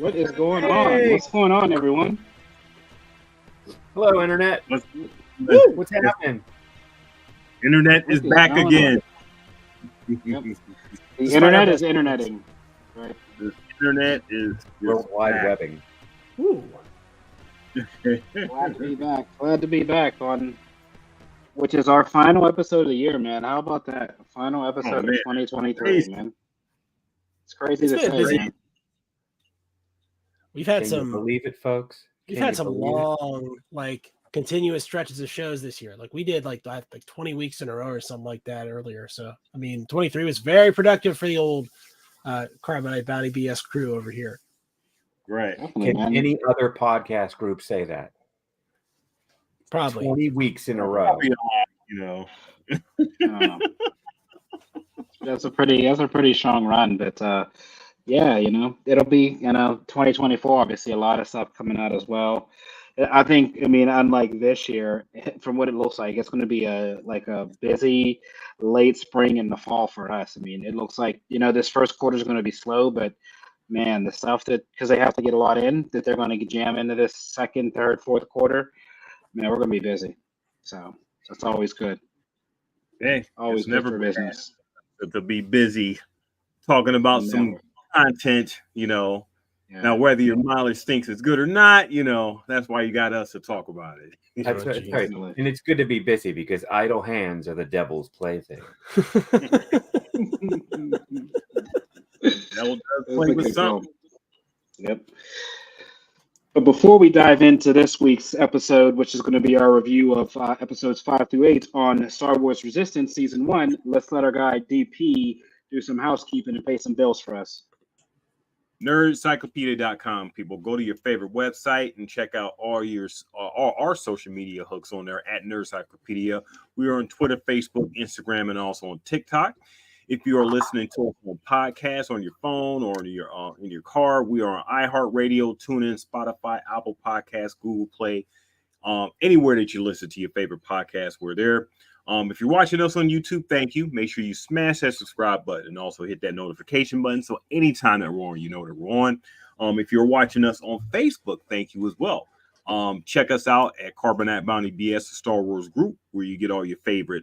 What is going on? What's going on, everyone? Hello, Internet. What's happening? Internet is back again. Yep. The internet is interneting. Right. The internet is World Wide Webbing. Ooh. Glad to be back. Glad to be back on, which is our final episode of the year, man. How about that? Final episode of 2023, man. It's crazy to say, man. We've had Can you believe it, folks? We've had some long, continuous stretches of shows this year. Like we did like 20 weeks in a row or something like that earlier. So I mean, 23 was very productive for the old Carbonite Bounty BS crew over here. Right. Can any other podcast group say that? Probably 20 weeks in a row. That's a pretty strong run, but yeah, it'll be 2024. Obviously, a lot of stuff coming out as well. I think, unlike this year, from what it looks like, it's going to be a busy late spring and the fall for us. It looks like this first quarter is going to be slow, but man, the stuff because they have to get a lot in that they're going to jam into this second, third, fourth quarter. Man, we're going to be busy, so that's always good. Hey, always good never for business. To be busy talking about some content, Yeah. Now, whether your mileage thinks it's good or not, that's why you got us to talk about it. That's right. And it's good to be busy because idle hands are the devil's plaything. Devil does play with something. Yep. But before we dive into this week's episode, which is going to be our review of episodes 5 through 8 on Star Wars Resistance Season 1, let's let our guy DP do some housekeeping and pay some bills for us. Nerdcyclopedia.com. People, go to your favorite website and check out all our social media hooks on there at Nerdcyclopedia. We are on Twitter, Facebook, Instagram, and also on TikTok. If you are listening to a podcast on your phone or in your car, we are on iHeartRadio, TuneIn, Spotify, Apple Podcasts, Google Play, anywhere that you listen to your favorite podcast, we're there. If you're watching us on YouTube, thank you. Make sure you smash that subscribe button and also hit that notification button so anytime that we're on, you know that we're on. If you're watching us on Facebook, thank you as well. Check us out at Carbonite Bounty BS, the Star Wars group, where you get all your favorite,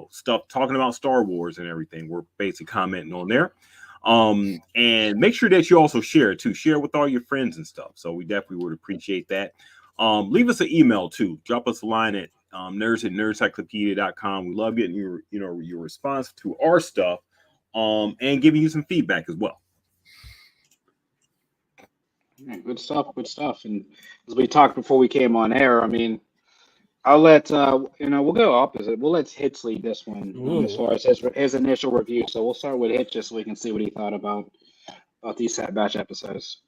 stuff talking about Star Wars and everything. We're basically commenting on there. And make sure that you also share it too. Share with all your friends and stuff. So we definitely would appreciate that. Leave us an email too. Drop us a line at nerds@nerdcyclopedia.com. We love getting your response to our stuff, and giving you some feedback as well. Yeah, good stuff. And as we talked before we came on air, I'll let we'll go opposite. We'll let Hitch lead this one as far as his initial review. So we'll start with Hitch just so we can see what he thought about these Sad Batch episodes.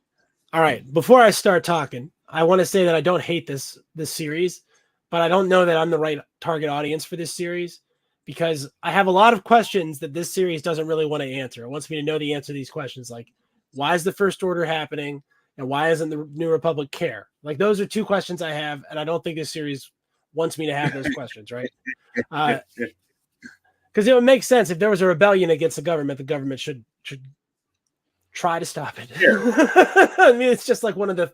All right. Before I start talking, I want to say that I don't hate this series, but I don't know that I'm the right target audience for this series because I have a lot of questions that this series doesn't really want to answer. It wants me to know the answer to these questions, like why is the First Order happening and why doesn't the New Republic care? Like those are two questions I have, and I don't think this series wants me to have those questions, right? Because it would make sense if there was a rebellion against the government should try to stop it. It's just like one of the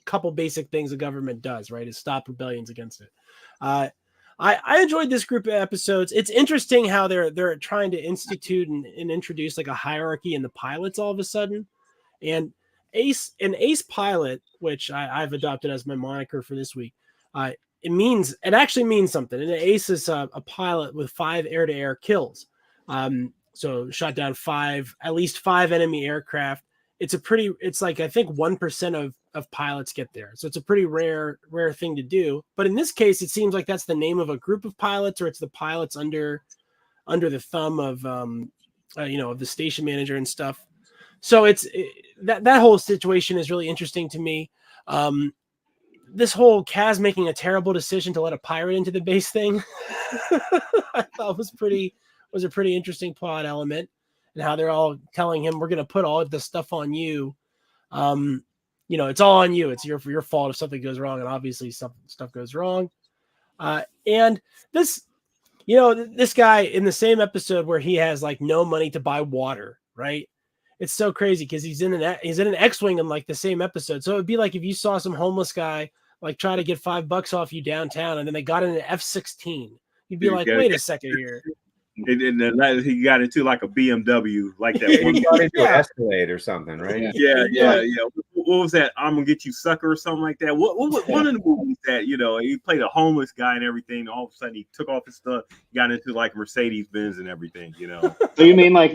couple basic things the government does, right? Is stop rebellions against it. I enjoyed this group of episodes. It's interesting how they're trying to institute and introduce like a hierarchy in the pilots all of a sudden. And Ace pilot, which I've adopted as my moniker for this week, it actually means something. And Ace is a pilot with 5 air-to-air kills. So shot down at least 5 enemy aircraft. It's like, I think 1% of pilots get there. So it's a pretty rare thing to do. But in this case, it seems like that's the name of a group of pilots, or it's the pilots under the thumb of, of the station manager and stuff. So that whole situation is really interesting to me. This whole Kaz making a terrible decision to let a pirate into the base thing, I thought was a pretty interesting plot element, and how they're all telling him, we're going to put all of this stuff on you. It's all on you. It's your fault if something goes wrong. And obviously stuff goes wrong. And this guy in the same episode where he has like no money to buy water, right? it's so crazy because he's in an X-wing in like the same episode. So it'd be like if you saw some homeless guy like try to get $5 off you downtown, and then they got in an F-16. You'd be like, wait a second here. And then he got into like a BMW, like that one. He got into an Escalade or something, right? Yeah. What was that? I'm gonna get you, sucker, or something like that. What one of the movies that he played a homeless guy and everything. All of a sudden he took off his stuff, got into like Mercedes Benz and everything. So you mean like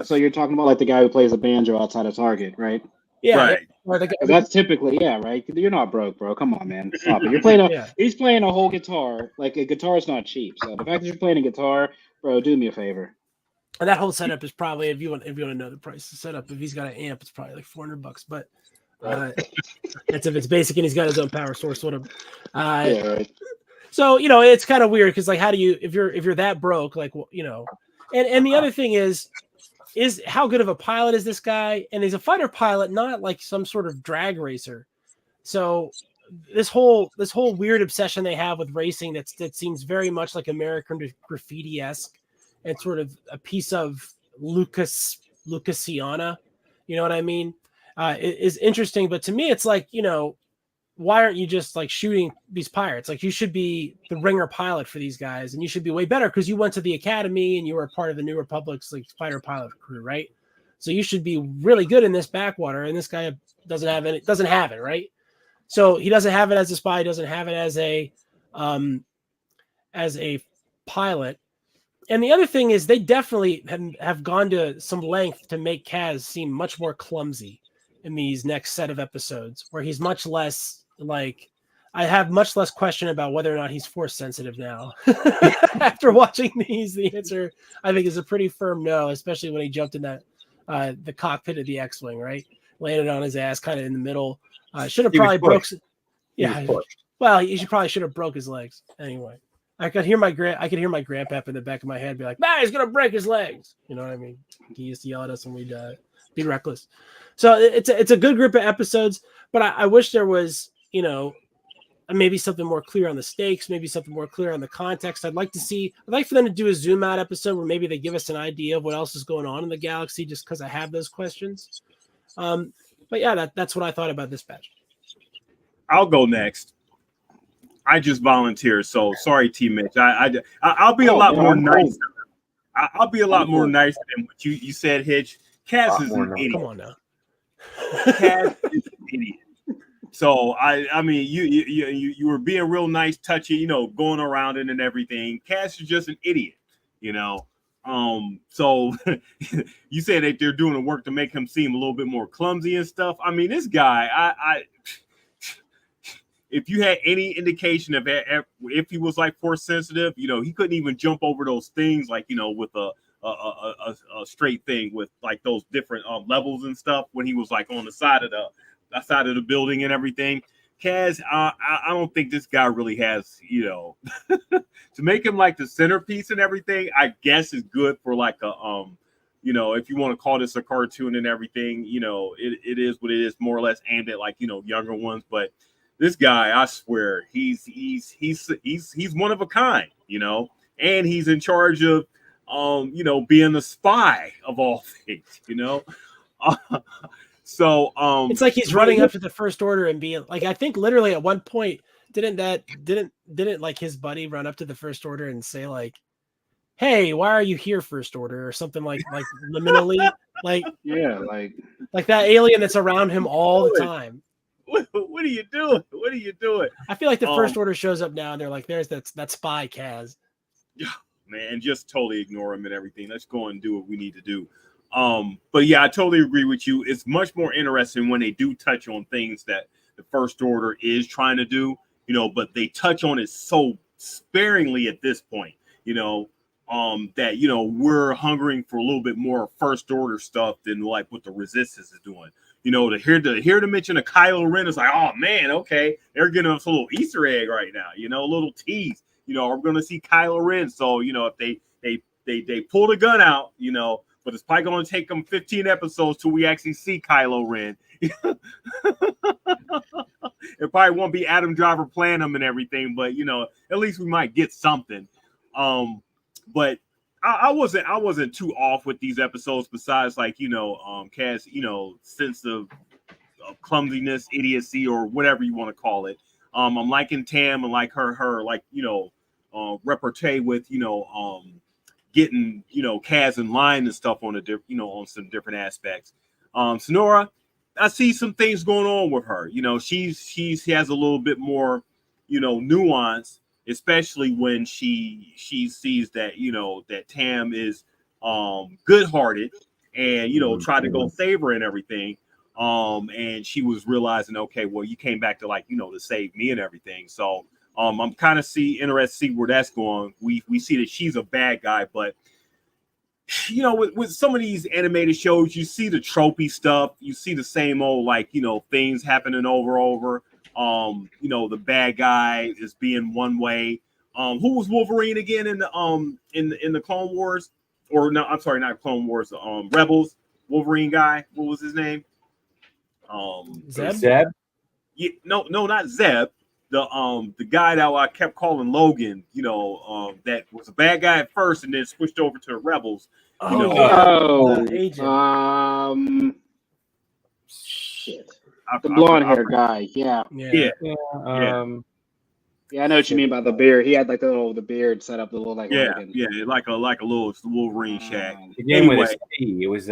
so you're talking about like the guy who plays a banjo outside of Target, right? Yeah, right. That's typically right. You're not broke, bro. Come on, man. Stop it. You're playing he's playing a whole guitar. Like a guitar's not cheap. So the fact that you're playing a guitar, bro, do me a favor. And that whole setup is probably, if you want to know the price of setup, if he's got an amp, it's probably like $400. But that's if it's basic and he's got his own power source. Whatever. Right. So it's kind of weird because like, how do you if you're that broke, like and the other thing is how good of a pilot is this guy? And he's a fighter pilot, not like some sort of drag racer. So this whole weird obsession they have with racing that seems very much like American Graffiti-esque and sort of a piece of Lucasiana, you know what I mean? Is interesting, but to me it's like, why aren't you just like shooting these pirates? Like, you should be the ringer pilot for these guys, and you should be way better because you went to the academy and you were a part of the New Republic's like fighter pilot crew, right? So you should be really good in this backwater, and this guy doesn't have it, right? So he doesn't have it as a spy, he doesn't have it as a pilot. And the other thing is they definitely have gone to some length to make Kaz seem much more clumsy in these next set of episodes, where he's much less like, I have much less question about whether or not he's force sensitive now. After watching these, the answer I think is a pretty firm no, especially when he jumped in that the cockpit of the X-wing, right? Landed on his ass kind of in the middle. Should have probably broke. Yeah, well, he probably should have broke his legs anyway. I could hear my grandpap in the back of my head be like, "Nah, he's gonna break his legs." You know what I mean? He used to yell at us when we'd be reckless. So it's a good group of episodes, but I wish there was, maybe something more clear on the stakes, maybe something more clear on the context. I'd like for them to do a zoom out episode where maybe they give us an idea of what else is going on in the galaxy, just because I have those questions. But yeah, that's what I thought about this batch. I'll go next. I just volunteered, so sorry, T. Mitch. I'll be a lot more nice. I'll be a lot more nice than what you said, Hitch. Kaz is an idiot. Come on now. Kaz is an idiot. So I mean, you were being real nice, touchy, going around it and everything. Kaz is just an idiot, So you said that they're doing the work to make him seem a little bit more clumsy and stuff. I mean, this guy, if you had any indication of if he was like force sensitive, he couldn't even jump over those things like, with a straight thing with like those different levels and stuff when he was like on the side of the building and everything. Kaz, I don't think this guy really has, to make him like the centerpiece and everything, I guess is good for like a, if you want to call this a cartoon and everything, it is what it is, more or less aimed at like, younger ones. But this guy, I swear, he's one of a kind, and he's in charge of, being the spy of all things, So it's like he's running up to the First Order and being like, I think literally at one point, didn't like his buddy run up to the First Order and say like, "Hey, why are you here, First Order?" or something like liminally, like like that alien that's around him all the time. What are you doing? What are you doing? I feel like the First Order shows up now and they're like, "There's that spy Kaz." Yeah, man, just totally ignore him and everything. Let's go and do what we need to do. But yeah, I totally agree with you. It's much more interesting when they do touch on things that the First Order is trying to do, but they touch on it so sparingly at this point, that, we're hungering for a little bit more First Order stuff than like what the Resistance is doing. To hear the mention of Kylo Ren is like, oh man, okay, they're getting us a little Easter egg right now, a little tease. We're going to see Kylo Ren. So, if they pull the gun out, but it's probably going to take them 15 episodes till we actually see Kylo Ren. It probably won't be Adam Driver playing them and everything, but, at least we might get something. But I wasn't too off with these episodes. Besides, like Kaz, sense of clumsiness, idiocy, or whatever you want to call it. I'm liking Tam and like her like repartee with getting Kaz in line and stuff on on some different aspects. Sonora, I see some things going on with her. She has a little bit more nuance, especially when she sees that that Tam is good-hearted and try to go save her and everything. And she was realizing, okay, well, you came back to to save me and everything. So I'm kind of interested to see where that's going. We see that she's a bad guy, but with some of these animated shows, you see the tropey stuff, you see the same old things happening over. The bad guy is being one way. Who was Wolverine again in the Clone Wars? Or no, I'm sorry, not Clone Wars. Rebels. Wolverine guy. What was his name? Zeb? Yeah, no, not Zeb. The guy that I kept calling Logan, that was a bad guy at first and then switched over to the Rebels. Shit. The blonde hair guy, yeah. Yeah, I know what you mean by the beard. He had the beard set up, the little Logan. Yeah, like a little Wolverine shack. Anyway, it was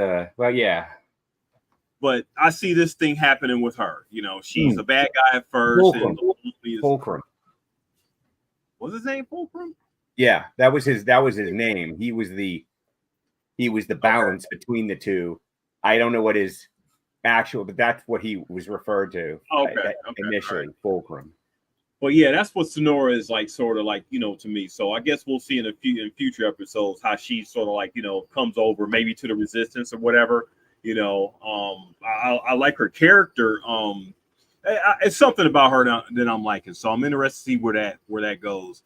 but I see this thing happening with her. She's a bad guy at first. Fulcrum. Was his name Fulcrum? Yeah, that was his name. He was the balance between the two. I don't know what his actual, but that's what he was referred to initially, right. Fulcrum. Well, yeah, that's what Sonora is sort of to me. So I guess we'll see in future episodes how she sort of comes over maybe to the Resistance or whatever. I like her character. It's something about her that I'm liking. So I'm interested to see where that goes.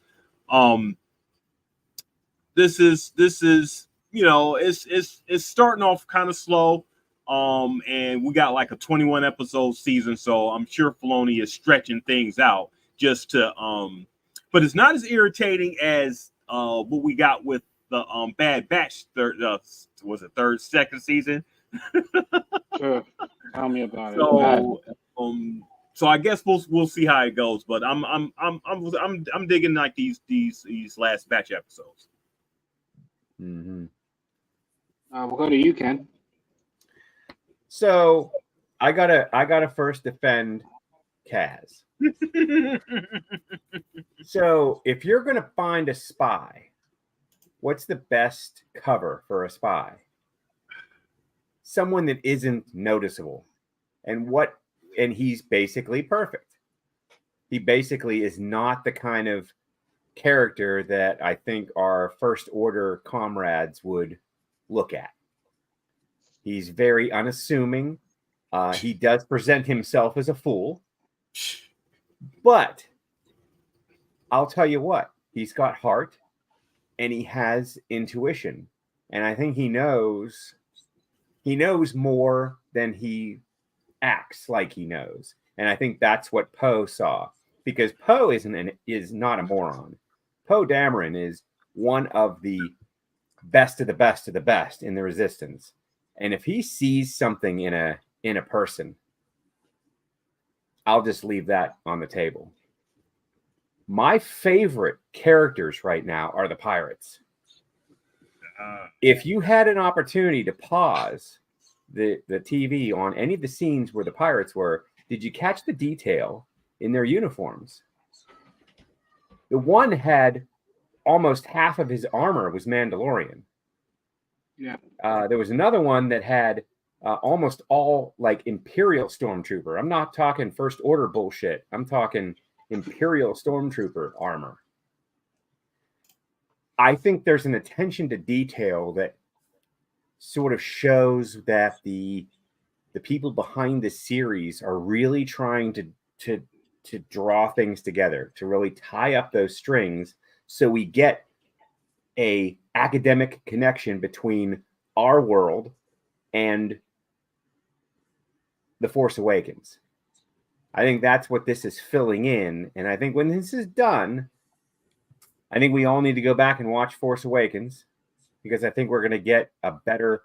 This is it's starting off kind of slow. And we got a 21 episode season, so I'm sure Filoni is stretching things out just to but it's not as irritating as what we got with the Bad Batch second season. Sure. Tell me about it. So I guess we'll see how it goes, but I'm digging these last batch episodes. Mm-hmm. We'll go to you, Ken. So I gotta first defend Kaz. So if you're gonna find a spy, what's the best cover for a spy? Someone that isn't noticeable. And he's basically perfect. He basically is not the kind of character that I think our first order comrades would look at. He's very unassuming. He does present himself as a fool. But I'll tell you what, he's got heart and he has intuition. And I think he knows more than he acts like he knows. And I think that's what Poe saw. Because Poe is not a moron. Poe Dameron is one of the best of the best of the best in the Resistance. And if he sees something in a person, I'll just leave that on the table. My favorite characters right now are the pirates. If you had an opportunity to pause the TV on any of the scenes where the pirates were, did you catch the detail in their uniforms? The one had almost half of his armor was Mandalorian. Yeah. There was another one that had almost all Imperial Stormtrooper. I'm not talking First Order bullshit. I'm talking Imperial Stormtrooper armor. I think there's an attention to detail that sort of shows that the people behind the series are really trying to draw things together, to really tie up those strings so we get a academic connection between our world and The Force Awakens. I think that's what this is filling in. And I think when this is done, I think we all need to go back and watch Force Awakens because I think we're going to get a better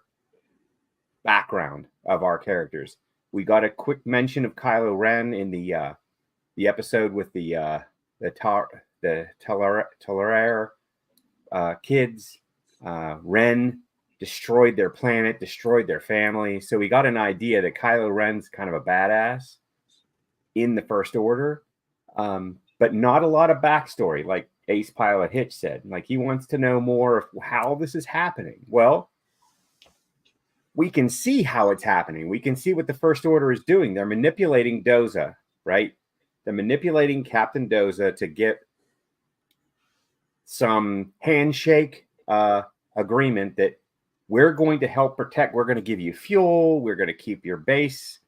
background of our characters. We got a quick mention of Kylo Ren in the episode with the Telerare kids. Ren destroyed their planet, destroyed their family. So we got an idea that Kylo Ren's kind of a badass in the First Order, but not a lot of backstory, like Ace Pilot Hitch said. Like, he wants to know more of how this is happening. Well, we can see how it's happening. We can see what the First Order is doing. They're manipulating Doza, right? They're manipulating Captain Doza to get some handshake agreement that we're going to help protect. We're going to give you fuel. We're going to keep your base,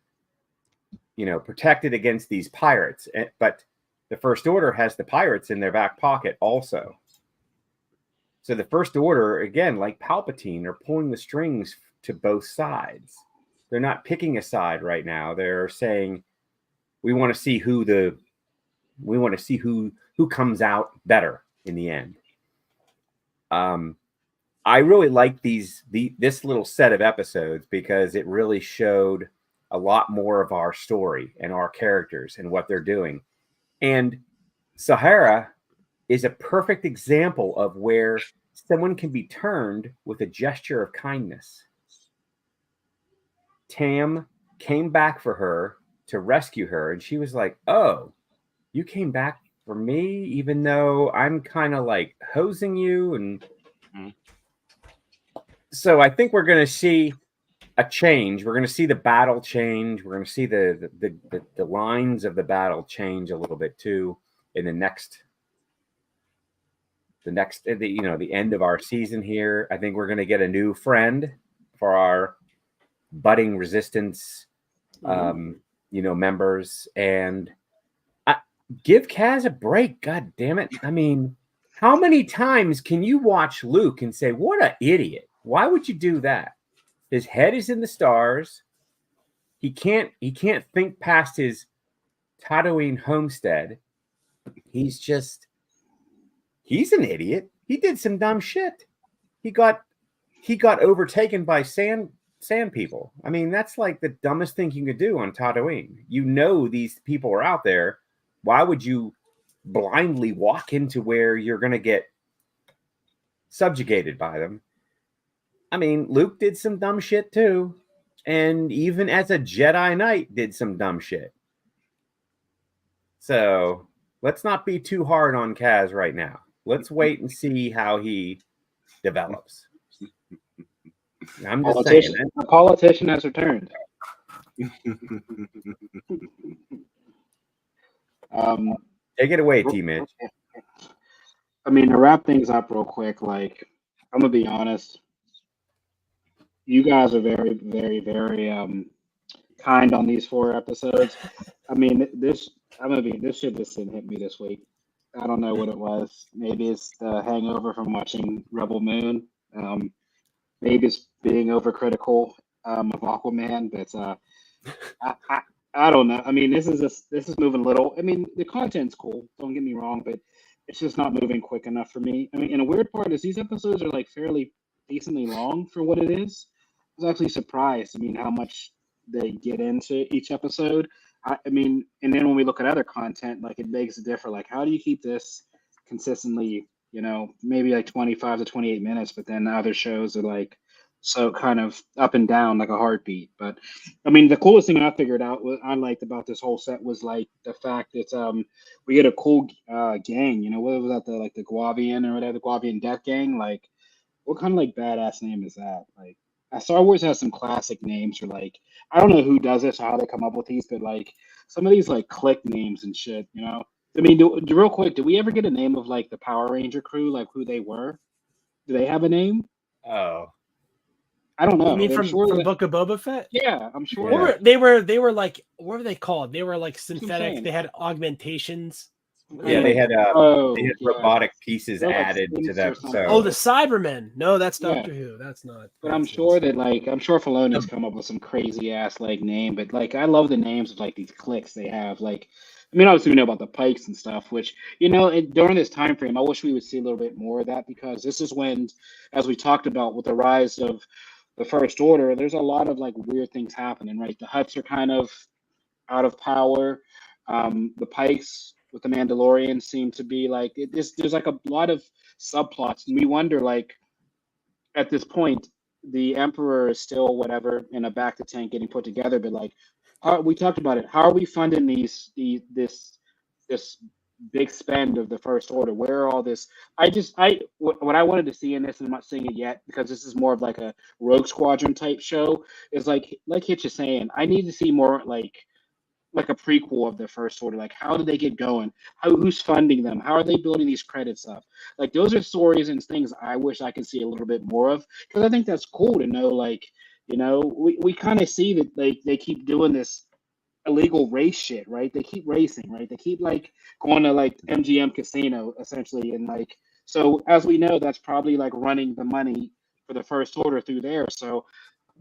protected against these pirates. But the First Order has the pirates in their back pocket also. So the First Order, again, like Palpatine, are pulling the strings to both sides. They're not picking a side right now. They're saying, we want to see who comes out better in the end. I really like this little set of episodes because it really showed a lot more of our story and our characters and what they're doing. And Sahara is a perfect example of where someone can be turned with a gesture of kindness. Tam came back for her to rescue her, and she was like, "Oh, you came back for me, even though I'm kind of like hosing you." And so I think we're going to see a change. We're going to see the battle change. We're going to see the lines of the battle change a little bit too in the end of our season here. I think we're going to get a new friend for our budding resistance members, and give Kaz a break. God damn it. I mean, how many times can you watch Luke and say, what an idiot? Why would you do that? His head is in the stars. He can't think past his Tatooine homestead. He's an idiot. He did some dumb shit. He got overtaken by sand people. I mean, that's like the dumbest thing you could do on Tatooine. These people are out there. Why would you blindly walk into where you're going to get subjugated by them? I mean, Luke did some dumb shit too. And even as a Jedi Knight did some dumb shit. So let's not be too hard on Kaz right now. Let's wait and see how he develops. I'm just saying. The politician has returned. Take it away, T-Mitch. I mean, to wrap things up real quick, like, I'm gonna be honest. You guys are very, very, very kind on these 4 episodes. I mean, this shit just didn't hit me this week. I don't know what it was. Maybe it's the hangover from watching Rebel Moon. Maybe it's being overcritical of Aquaman, but I don't know. I mean, this is moving a little. I mean, the content's cool. Don't get me wrong, but it's just not moving quick enough for me. I mean, and a weird part is these episodes are like fairly decently long for what it is. I was actually surprised. I mean, how much they get into each episode. I mean, and then when we look at other content, like, it begs to differ. Like, how do you keep this consistently? Maybe like 25 to 28 minutes, but then other shows are like so kind of up and down like a heartbeat. But I mean, the coolest thing I figured out, what I liked about this whole set was like the fact that we get a cool gang. What was that, the Guavian or whatever, the Guavian Death Gang? Like, what kind of like badass name is that? Like, Star Wars has some classic names for, like, I don't know who does this or how they come up with these, but like some of these like click names and shit. I mean, real quick, did we ever get a name of like the Power Ranger crew, like who they were? Do they have a name? Oh, I don't know. You mean from Book of Boba Fett? Yeah, I'm sure. Yeah. They were like, what were they called? They were like synthetic. They had augmentations. Yeah, they had robotic pieces added to them. So. The Cybermen. No, that's Doctor Who. That's not. But I'm sure Filoni's come up with some crazy ass like name. But like, I love the names of like these cliques they have. Like, I mean, obviously we know about the pikes and stuff, which during this time frame, I wish we would see a little bit more of that because this is when, as we talked about, with the rise of the First Order, there's a lot of like weird things happening, right? The Hutts are kind of out of power. The Pikes with the Mandalorian seem to be like there's like a lot of subplots, and we wonder like at this point the Emperor is still whatever in a back to tank getting put together, but like we talked about it. How are we funding this big spend of the First Order? Where are all this? What I wanted to see in this, and I'm not seeing it yet because this is more of like a Rogue Squadron type show. Is like Hitch is saying, I need to see more like a prequel of the First Order. Like, how did they get going? Who's funding them? How are they building these credits up? Like, those are stories and things I wish I could see a little bit more of because I think that's cool to know. Like, we kind of see that they keep doing this illegal race shit, right? They keep racing, right? They keep like going to like MGM Casino essentially, and like so as we know, that's probably like running the money for the First Order through there. So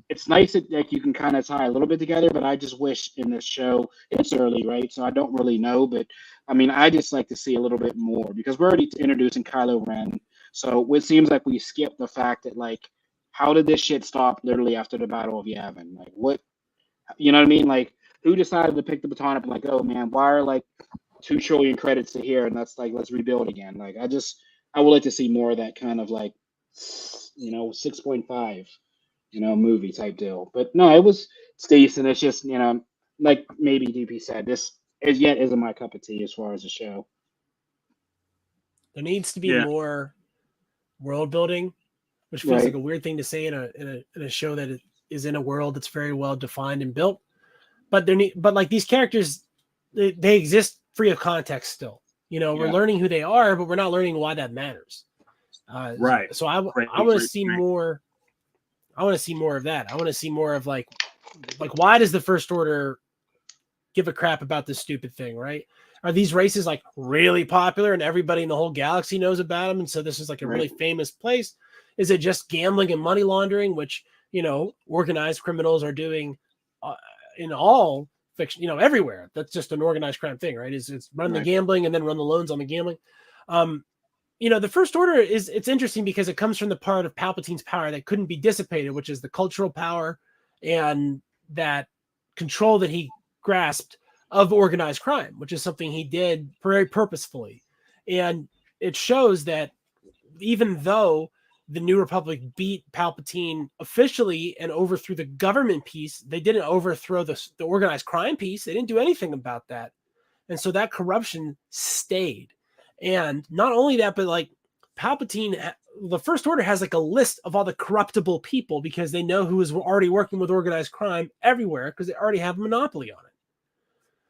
it's nice that like you can kind of tie a little bit together, but I just wish in this show it's early, right? So I don't really know, but I mean, I just like to see a little bit more because we're already introducing Kylo Ren. So it seems like we skipped the fact that like, how did this shit stop literally after the Battle of Yavin? Like, what, you know what I mean? Like, who decided to pick the baton up and like, oh man, why are like 2 trillion credits to here and that's like let's rebuild again? Like, I would like to see more of that kind of like 6.5 movie type deal. But no, it's decent. It's just, like maybe DP said, this as yet isn't my cup of tea as far as the show. There needs to be more world building, which feels like a weird thing to say in a show that is in a world that's very well defined and built. But like these characters, they exist free of context still. We're learning who they are, but we're not learning why that matters. Right. So I want to see more. I want to see more of that. I want to see more of like why does the First Order give a crap about this stupid thing, right? Are these races like really popular and everybody in the whole galaxy knows about them? And so this is like a really famous place. Is it just gambling and money laundering, which, organized criminals are doing in all fiction, everywhere. That's just an organized crime thing, right? It's run the gambling and then run the loans on the gambling. The First Order it's interesting because it comes from the part of Palpatine's power that couldn't be dissipated, which is the cultural power and that control that he grasped of organized crime, which is something he did very purposefully. And it shows that even though the New Republic beat Palpatine officially and overthrew the government piece, they didn't overthrow the organized crime piece. They didn't do anything about that. And so that corruption stayed. And not only that, but like Palpatine, the First Order has like a list of all the corruptible people because they know who is already working with organized crime everywhere because they already have a monopoly on it.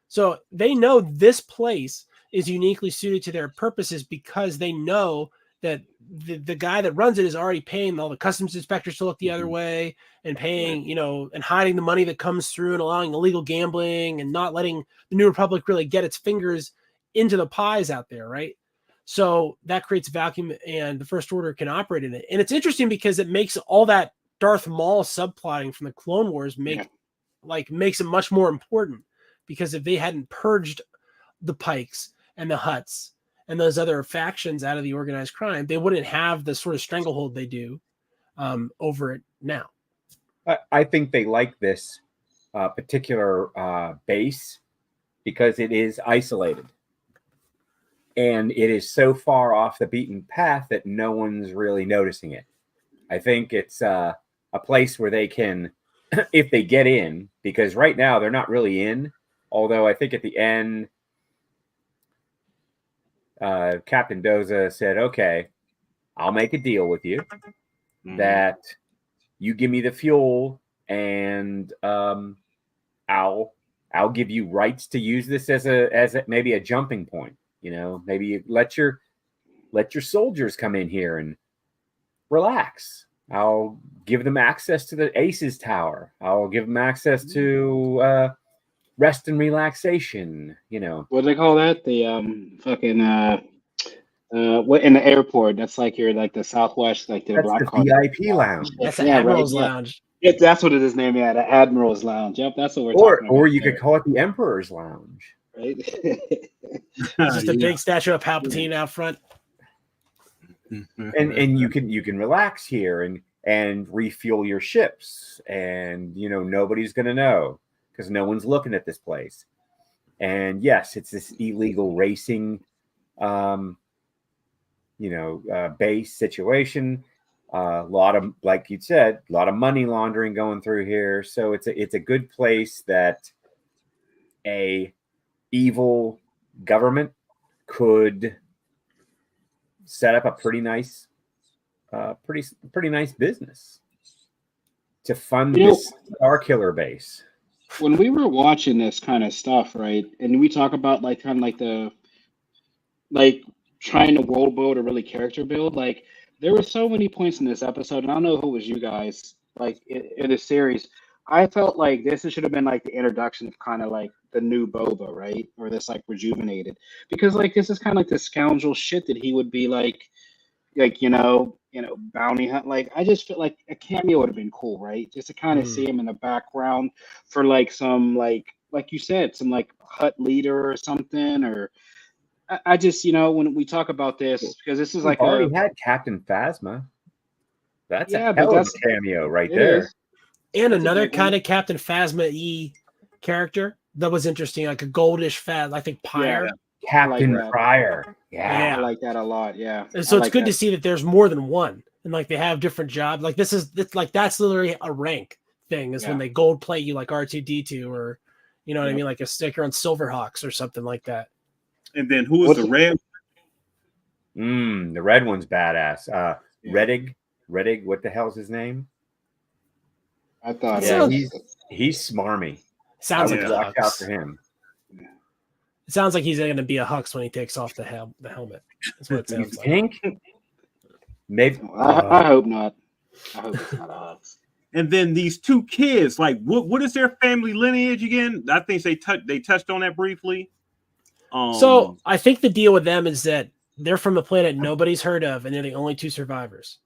So they know this place is uniquely suited to their purposes because they know that the guy that runs it is already paying all the customs inspectors to look the other way and paying, and hiding the money that comes through and allowing illegal gambling and not letting the New Republic really get its fingers into the pies out there, right? So that creates a vacuum and the First Order can operate in it. And it's interesting because it makes all that Darth Maul subplotting from the Clone Wars makes it much more important because if they hadn't purged the Pikes and the Hutts and those other factions out of the organized crime, they wouldn't have the sort of stranglehold they do over it now. I think they like this particular base because it is isolated. And it is so far off the beaten path that no one's really noticing it. I think it's a place where they can, if they get in, because right now they're not really in, although I think at the end, Captain Doza said, okay, I'll make a deal with you that you give me the fuel and I'll give you rights to use this as a maybe a jumping point. Maybe you let your soldiers come in here and relax. I'll give them access to the Aces Tower. I'll give them access to rest and relaxation. What do they call that? The what in the airport? That's like you're like the Southwest, like the That's the VIP lounge. That's the Admiral's Lounge. That's what it is named. Yeah, the Admiral's Lounge. Yep, that's what we're talking about. Or you could call it the Emperor's Lounge. right? Just a big statue of Palpatine out front. And you can relax here and refuel your ships, and nobody's going to know because no one's looking at this place. And yes, it's this illegal racing base situation. A lot of, like you said, a lot of money laundering going through here. So it's a good place that a evil government could set up a pretty nice business to fund this Star Killer base. When we were watching this kind of stuff, right, and we talk about like kind of like the trying to world build or really character build, like there were so many points in this episode, and I don't know who it was you guys, like in the series. I felt like this should have been like the introduction of kind of like the new Boba, right? Or this like rejuvenated, because like this is kind of like the scoundrel shit that he would be like bounty hunt. Like I just feel like a cameo would have been cool, right? Just to kind of see him in the background for like some like you said, some like hut leader or something. Or I just when we talk about this, because this is like already had Captain Phasma. That's a hell of a cameo right there. Is. And another kind of Captain Phasma-y character that was interesting, like a goldish Phasma, I think Pyre. Yeah, Captain Pryor. Yeah, I like that a lot. Yeah. And so it's good to see that there's more than one, and like they have different jobs. Like it's like that's literally a rank thing. Is when they gold plate you like R2D2 or what I mean, like a sticker on Silverhawks or something like that. And then who is the red? The red one's badass. Reddig. What the hell's his name? I thought he's smarmy. Sounds like a watch out for him. It sounds like he's going to be a Hux when he takes off the helmet. That's what it sounds like. Think? Maybe. I hope not. I hope it's not a Hux. And then these two kids, like, what is their family lineage again? I think they touched on that briefly. So I think the deal with them is that they're from a planet nobody's heard of, and they're the only two survivors.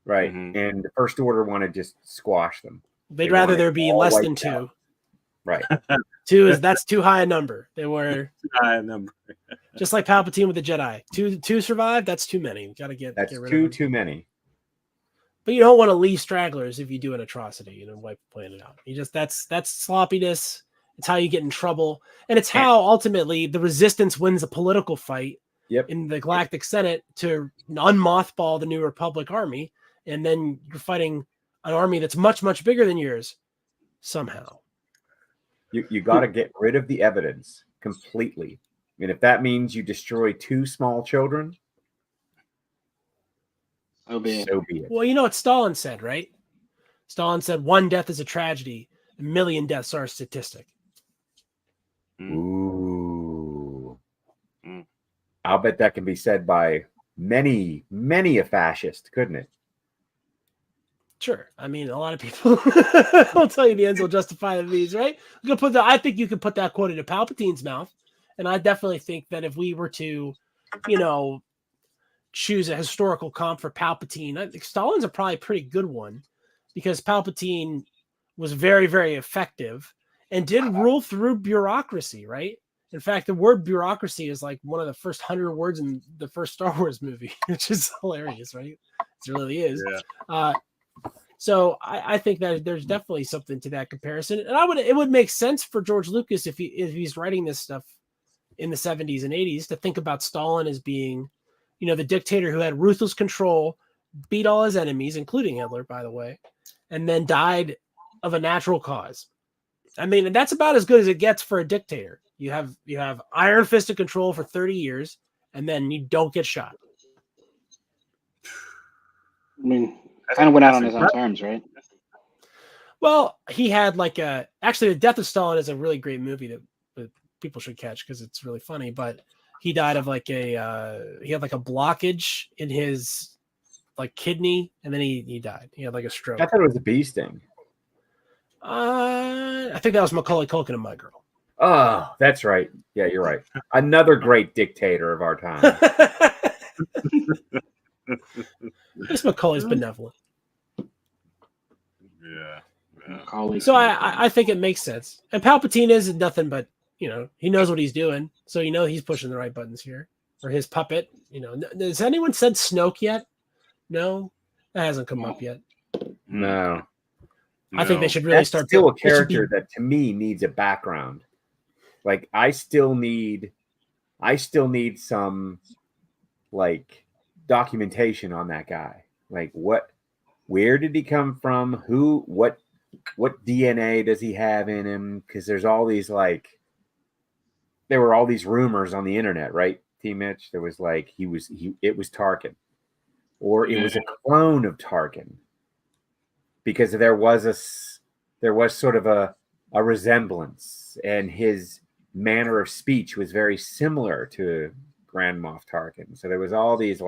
Right. Mm-hmm. And the First Order want to just squash them. They'd rather there be less than two. Out. Right. That's too high a number. They were too high a number. Just like Palpatine with the Jedi. Two survived. That's too many. Got to get rid of them. Too many. But you don't want to leave stragglers if you do an atrocity, wipe the planet out. That's sloppiness. It's how you get in trouble, and it's how ultimately the Resistance wins a political fight in the Galactic Senate to unmothball the New Republic army, and then you're fighting an army that's much, much bigger than yours somehow. You got to get rid of the evidence completely. And if that means you destroy two small children, so be it. Well, you know what Stalin said, right? Stalin said 1 death is a tragedy, 1 million deaths are a statistic. Ooh. I'll bet that can be said by many, many a fascist, couldn't it? Sure. I mean, a lot of people will tell you the ends will justify the means, right? I think you could put that quote into Palpatine's mouth. And I definitely think that if we were to, choose a historical comp for Palpatine, I think Stalin's a probably pretty good one, because Palpatine was very, very effective and did rule through bureaucracy, right? In fact, the word bureaucracy is like one of the first 100 words in the first Star Wars movie, which is hilarious, right? It really is. Yeah. So I think that there's definitely something to that comparison, and it would make sense for George Lucas if he's writing this stuff in the 70s and 80s to think about Stalin as being, the dictator who had ruthless control, beat all his enemies, including Hitler, by the way, and then died of a natural cause. I mean, that's about as good as it gets for a dictator. You have iron-fisted control for 30 years, and then you don't get shot. I mean, kind of went out on his own terms, right? Well, he had actually, The Death of Stalin is a really great movie that people should catch because it's really funny, but he died of he had a blockage in his kidney, and then he died. He had a stroke. I thought it was a bee sting. I think that was Macaulay Culkin and My Girl. Oh, that's right. Yeah, you're right. Another great dictator of our time. This Macaulay's benevolent. Yeah. Macaulay. So I think it makes sense. And Palpatine is nothing but he knows what he's doing, so he's pushing the right buttons here. Or his puppet. Has anyone said Snoke yet? No, that hasn't come up yet. No. I think they should really That's start. Still a character that to me needs a background. Like I still need some like documentation on that guy. Like where did he come from? What DNA does he have in him? Because there's all these there were all these rumors on the internet, right? T Mitch, there was it was Tarkin, or it was a clone of Tarkin, because there was sort of a resemblance, and his manner of speech was very similar to Grand Moff Tarkin. So there was all these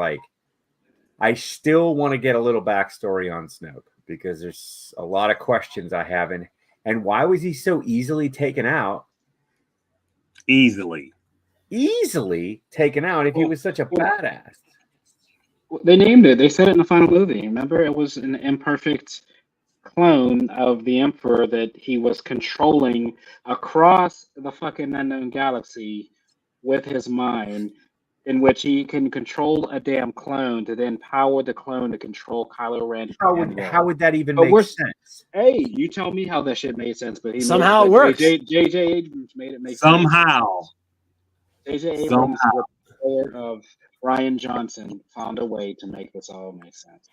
I still want to get a little backstory on Snoke, because there's a lot of questions I have, and why was he so easily taken out? Easily taken out if he was such a badass. They named it. They said it in the final movie. Remember, it was an imperfect clone of the Emperor that he was controlling across the fucking unknown galaxy with his mind, in which he can control a damn clone to then power the clone to control Kylo Ren. How would that even make sense? Hey, you tell me how that shit made sense, but somehow it works. J.J. Abrams made it make somehow. sense. J.J. Abrams, with the player of Ryan Johnson, found a way to make this all make sense.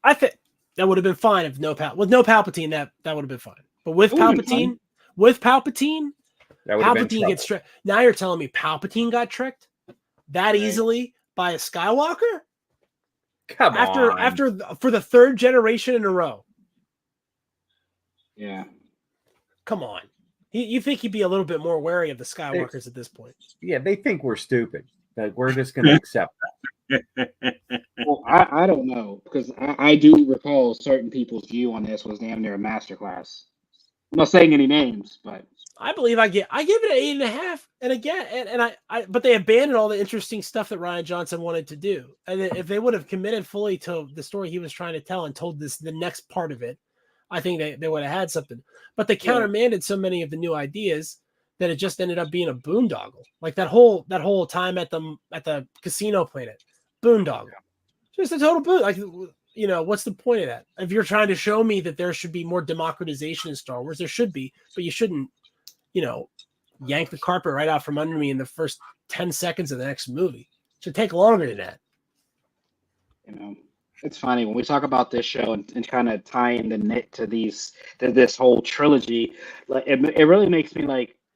I think that would have been fine with no Palpatine. That would have been fine. But with Palpatine, Palpatine gets tricked. Now you're telling me Palpatine got tricked that easily by a Skywalker? Come on. After for the third generation in a row. Yeah. Come on. You think he'd be a little bit more wary of the Skywalkers at this point? Yeah, they think we're stupid. Like we're just going to accept that. Well, I don't know, because I do recall certain people's view on this was damn near a masterclass. I'm not saying any names, but I believe I give it an 8.5. And again, but they abandoned all the interesting stuff that Ryan Johnson wanted to do. And if they would have committed fully to the story he was trying to tell and told the next part of it, I think they would have had something. But they countermanded so many of the new ideas that it just ended up being a boondoggle. Like that whole time at the casino planet, boondoggle, just a total boon. Like, what's the point of that? If you're trying to show me that there should be more democratization in Star Wars, there should be, but you shouldn't, yank the carpet right out from under me in the first 10 seconds of the next movie. It should take longer than that. It's funny when we talk about this show and kind of tying the knit to this whole trilogy. Like it really makes me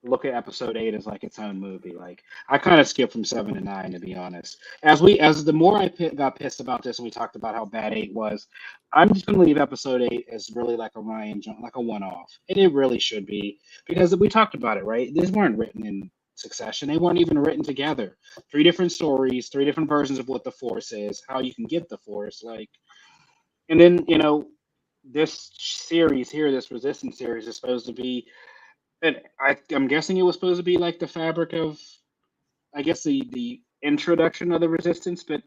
look at episode 8 as its own movie. Like I kind of skipped from 7 to 9, to be honest. As the more I got pissed about this and we talked about how bad 8 was, I'm just gonna leave episode 8 as really like a one-off, and it really should be, because we talked about it, right? These weren't written in succession. They weren't even written together. 3 different stories, 3 different versions of what the Force is, how you can get the Force, and then this series here, this Resistance series, is supposed to be. And I'm guessing it was supposed to be like the fabric of, I guess, the introduction of the Resistance, but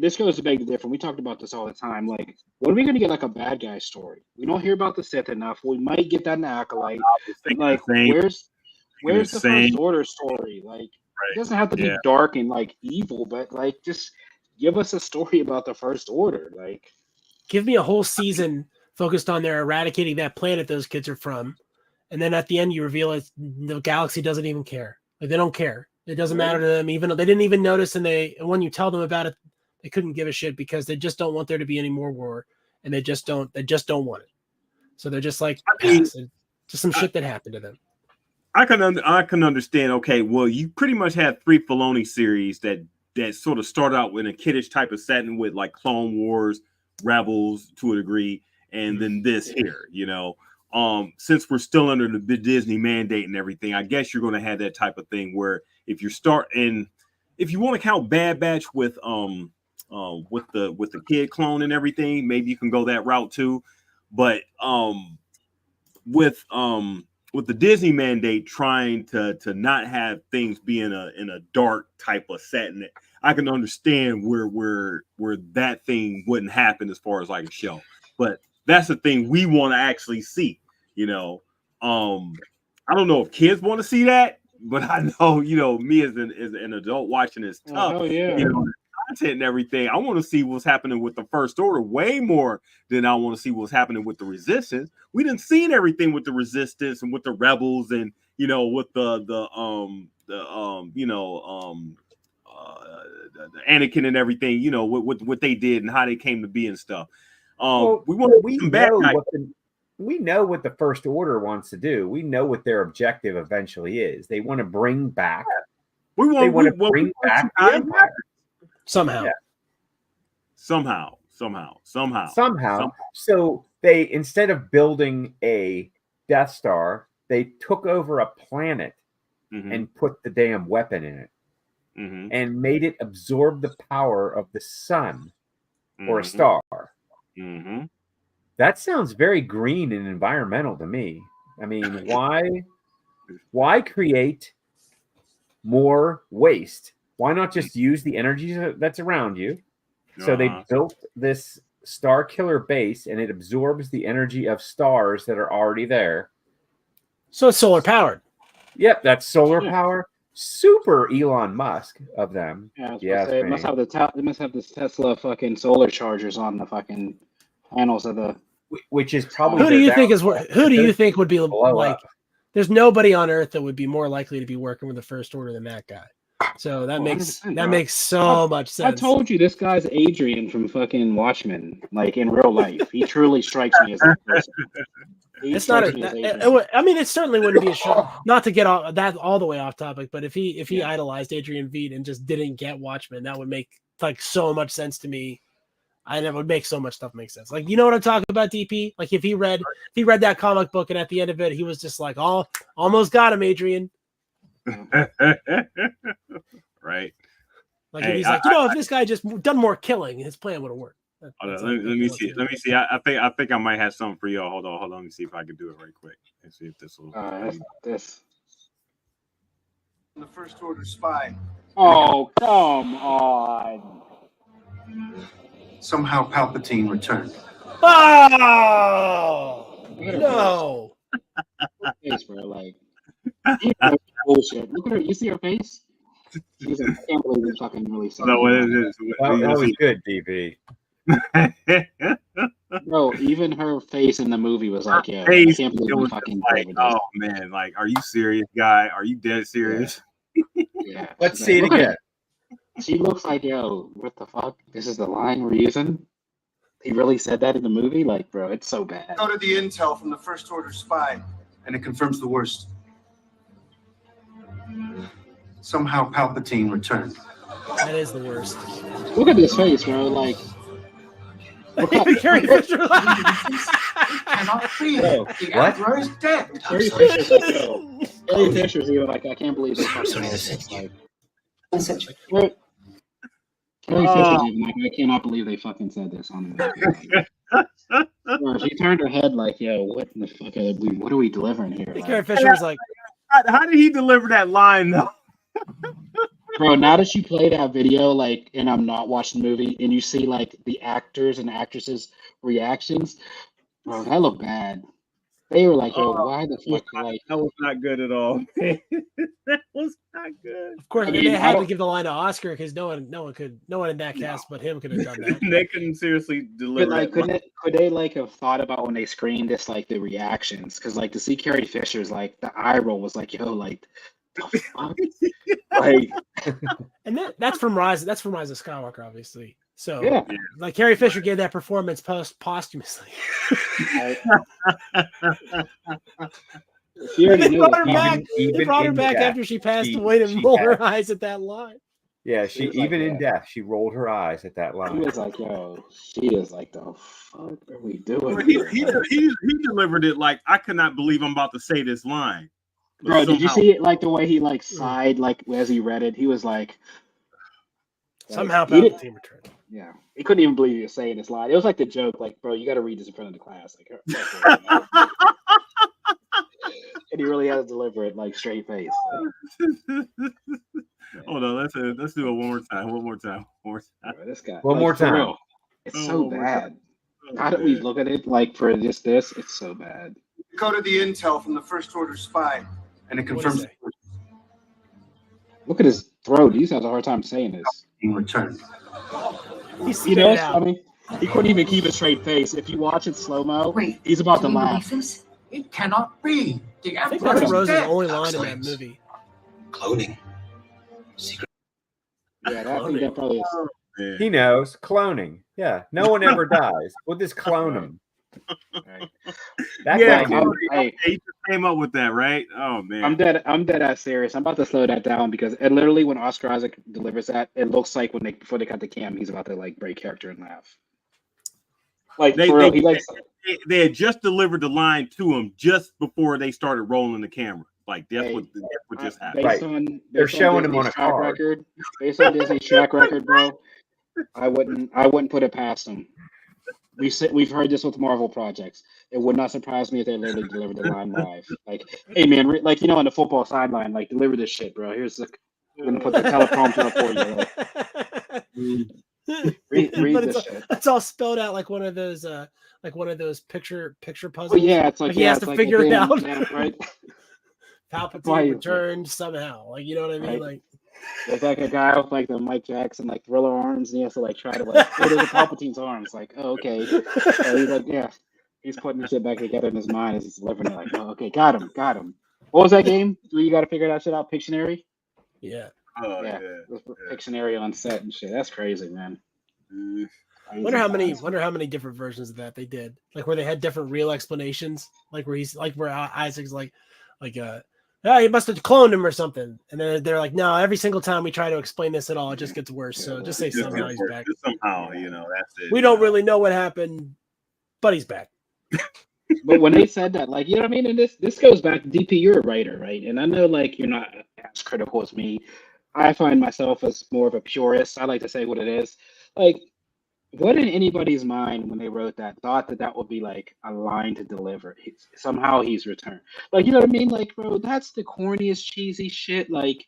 this goes to beg the difference. We talked about this all the time. Like, when are we going to get a bad guy story? We don't hear about the Sith enough. We might get that in Acolyte. But where's the First Order story? It doesn't have to be dark and evil, but just give us a story about the First Order. Give me a whole season focused on their eradicating that planet those kids are from. And then at the end, you reveal the galaxy doesn't even care. They don't care. It doesn't matter to them, even though they didn't even notice. And when you tell them about it, they couldn't give a shit, because they just don't want there to be any more war, and they just don't want it. So they're just pass. Just some shit that happened to them. I can understand. Okay, well, you pretty much had 3 Filoni series that sort of started out in a kiddish type of setting with Clone Wars, Rebels to a degree, and then this here, since we're still under the Disney mandate and everything, I guess you're going to have that type of thing where if you want to count Bad Batch with the kid clone and everything, maybe you can go that route too. But with the Disney mandate trying to not have things be in a dark type of setting, I can understand where that thing wouldn't happen as far as a show. But that's the thing we want to actually see, I don't know if kids want to see that, but I know, me as an adult watching this Oh, tough, hell yeah. the content and everything. I want to see what's happening with the First Order way more than I want to see what's happening with the Resistance. We didn't see everything with the Resistance and with the Rebels and with the Anakin and everything. What they did and how they came to be and stuff. We want to come back. We know what the First Order wants to do. We know what their objective eventually is. They want to bring back. We want to bring back the Empire. Somehow. Yeah. Somehow. So they, instead of building a Death Star, they took over a planet and put the damn weapon in it and made it absorb the power of the sun or a star. That sounds very green and environmental to me. I mean, why create more waste? Why not just use the energy that's around you? So they built this star killer base, and it absorbs the energy of stars that are already there. So it's solar powered. Yep, that's solar power. Super Elon Musk of them. Yeah, it must have this Tesla fucking solar chargers on the fucking panels of the. Which is probably who do you think would be like? There's nobody on Earth that would be more likely to be working with the First Order than that guy. So that makes so much sense. I told you this guy's Adrian from fucking Watchmen. Like in real life, he truly strikes me as that person. It's not. I mean, it certainly wouldn't be a show. Not to get all the way off topic, but if he idolized Adrian Veidt and just didn't get Watchmen, that would make like so much sense to me. And it would make so much stuff make sense. Like, you know what I'm talking about, DP? Like if he read that comic book and at the end of it, he was just like, "Oh, almost got him, Adrian." Right. Like if he's like, if this guy just done more killing, his plan would have worked. Let me see. I think I might have something for y'all. Hold on. Let me see if I can do it right quick. Let's see if this will. This. The First Order spy. Oh, come on. Somehow Palpatine returned. Oh no! Face, bro. Like bullshit. Look at her. You see her face? She's like, I can't believe you fucking really said that. That was good, DB. Bro, even her face in the movie was like, I can't believe you fucking like, oh man, like, are you serious, guy? Are you dead serious? Yeah. Let's see it again. She looks like, what the fuck? This is the line we're using? He really said that in the movie? Like, bro, it's so bad. Go to the intel from the First Order spy, and it confirms the worst. Somehow Palpatine returned. That is the worst. Look at this face, bro. Like, Carrie Fisher. Cannot be. The Emperor is dead. Carrie Fisher's like, Carrie Fisher's even like, I can't believe this fucking like, Carrie Fisher's even like, I cannot believe they fucking said this on the movie. She turned her head like, what in the fuck what are we delivering here? Like, Carrie Fisher was like, how did he deliver that line though? Bro, now that you play that video, like, and I'm not watching the movie, and you see like the actors and actresses' reactions, bro, that looked bad. They were like, why the fuck? Like, that was not good at all. That was not good. Of course, they had to give the line to Oscar because no one in that cast but him could have done that. They couldn't seriously deliver. But like, could they like have thought about when they screened this, like the reactions? Because like to see Carrie Fisher's like the eye roll was like, like. The fuck? Like, and that's from Rise. That's from Rise of Skywalker, obviously. So, like Carrie Fisher gave that performance posthumously. They brought her back after she passed away to roll her eyes at that line. Yeah, she even in death, she rolled her eyes at that line. He was like, she is like, the fuck are we doing? He delivered it like, I could not believe I'm about to say this line. Bro, did you see it like the way he like sighed like as he read it? He was like, somehow Palpatine returned. Yeah, he couldn't even believe he was saying this line. It was like the joke, like, bro, you got to read this in front of the class, like, and he really had to deliver it like straight face. Hold on, let's do it one more time. Bro, this guy, one more time. Real, it's so bad. How did we look at it like for just this? It's so bad. Go to the intel from the First Order spy, and it What is confirms it? Look at his throat. He's has a hard time saying this. being returned. He You spit know, it it's out. funny. He couldn't even keep a straight face. If you watch it slow mo, Wait, he's about to can you believe laugh. this? It cannot be. The I think Emperor that's is Rose's dead. only line in that Oxalates. movie. Cloning. Secret. Yeah, I think that probably is. Yeah. He knows cloning. Yeah, no one ever dies. We'll just clone him. Right. That Yeah, guy knew. Hey, he just came up with that, right? Oh man. I'm dead ass serious. I'm about to slow that down because it literally when Oscar Isaac delivers that, it looks like when before they cut the cam, he's about to like break character and laugh. Like They- for real, they- he likes. They had just delivered the line to him just before they started rolling the camera. Like that's Hey, what just happened. Based Right. on They're based on showing him Disney's on a track card. record. Based on Disney's track record, bro, I wouldn't put it past them. We've heard this with Marvel projects. It would not surprise me if they literally delivered the line live. Like, hey man, like on the football sideline, like deliver this shit, bro. We're gonna put the teleprompter up for you. Like, read But this shit. it's all spelled out like one of those picture puzzles. Oh yeah, it's like he has to like figure it out. yeah, right. Palpatine Why- returned somehow. Like, you know what I mean? Right. Like, There's like a guy with like the Mike Jackson like Thriller arms, and he has to like try to like oh, there's a Palpatine's arms. Like, oh, okay. So he's like, yeah, he's putting the shit back together in his mind as he's delivering it. Like, oh, okay, got him. What was that game? Where you got to figure that shit out? Pictionary. yeah. Oh Yeah. yeah. Pictionary on set and shit. That's crazy, man. Mm. Crazy Wonder times. how many different versions of that they did. Like where they had different real explanations. Like where Isaac's like oh, you must have cloned him or something. And then they're like, no, every single time we try to explain this at all, it just gets worse. So just say Just somehow he's back. somehow, that's it. We don't really know what happened, but he's back. But when they said that, like, you know what I mean? And this goes back, DP, you're a writer, right? And I know, like, you're not as critical as me. I find myself as more of a purist. I like to say what it is. Like, what in anybody's mind when they wrote that thought that would be, like, a line to deliver? Somehow he's returned. Like, you know what I mean? Like, bro, that's the corniest, cheesy shit. Like,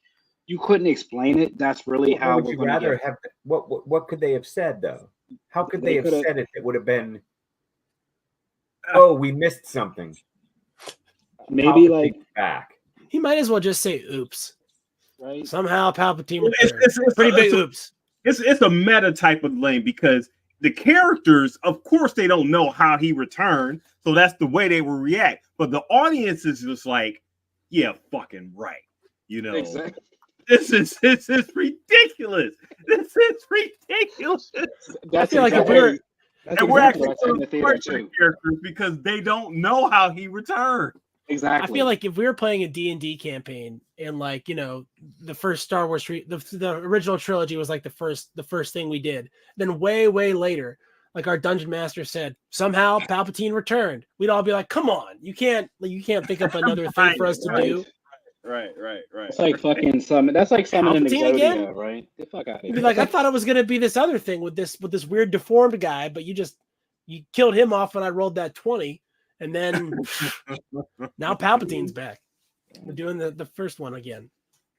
you couldn't explain it. That's really how What would we're you going to rather get. have? What could they have said though? How could they have could've- said it? It would have been, oh, we missed something. Maybe, Palpatine's like, back. He might as well just say oops. right? Somehow Palpatine It's- returned. it's- Pretty big it's- oops. It's a meta type of lane because the characters, of course, they don't know how he returned, so that's the way they will react. But the audience is just like, yeah, fucking right. Exactly. This is ridiculous. This is ridiculous. I feel like if exactly- we're that's And we're exactly actually what I said in the theater for the too. characters because they don't know how he returned. Exactly. I feel like if we were playing a D&D campaign and like, the first Star Wars the original trilogy was like the first thing we did, then way later, like our dungeon master said, somehow Palpatine returned. We'd all be like, "Come on, you can't think up another thing for us to do." Right. it's like fucking summon. That's like summoning Palpatine Exodia, again? right? Get the fuck out of You'd here. be like, "I thought it was gonna be this other thing with this weird deformed guy, but you killed him off when I rolled that 20, and then now Palpatine's back. We're doing the first one again."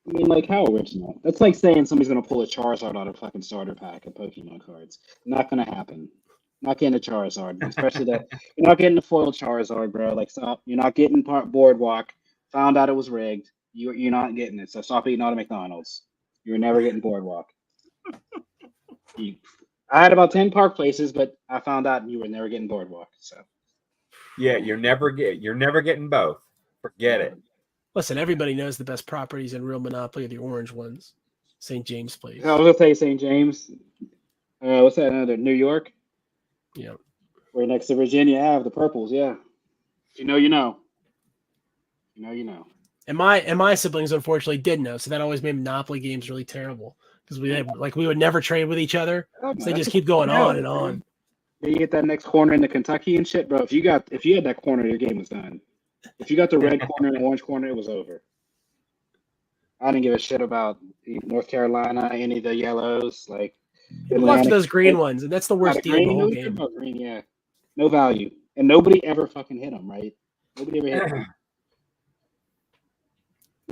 I mean, like, how original? That's like saying somebody's gonna pull a Charizard out of a fucking starter pack of Pokemon cards. Not gonna happen. Not getting a Charizard, especially that you're not getting the foil Charizard, bro. Like, stop. You're not getting part Boardwalk. Found out it was rigged. You're not getting it. So stop eating out of McDonald's. You're never getting Boardwalk. I had about 10 Park Places, but I found out you were never getting Boardwalk. So Yeah, you're never getting both. Forget it. Listen, everybody knows the best properties in real Monopoly are the orange ones. St. James Place. I was gonna say St. James. What's that? Another New York. Yeah. We're next to Virginia Ave, the purples. Yeah. If you know, you know. You know. And my siblings unfortunately did know, so that always made Monopoly games really terrible because we would never trade with each other. So they just keep going on and on. You get that next corner in the Kentucky and shit, bro. If you had that corner, your game was done. If you got the red corner and the orange corner, it was over. I didn't give a shit about North Carolina, any of the yellows. Like, You left those green ones, and that's the worst deal in the whole game. Green, yeah. No value. And nobody ever fucking hit them, right? Nobody ever hit them.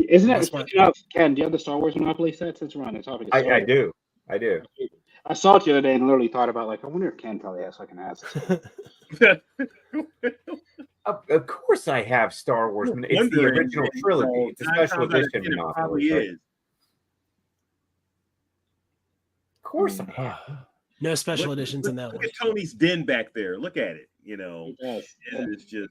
Isn't that, Ken, do you have the Star Wars Monopoly set since we're on the topic? I do. I saw it the other day and literally thought about, like, I wonder if Ken probably has fucking has it. Of course, I have Star Wars. It's the Wondering, original trilogy. It's a nine special times out of edition 10, it novel. probably but- is. Of course, I have. No special Look- editions look- in that look one. at Tony's den back there. Look at it. You know, He does. it's just.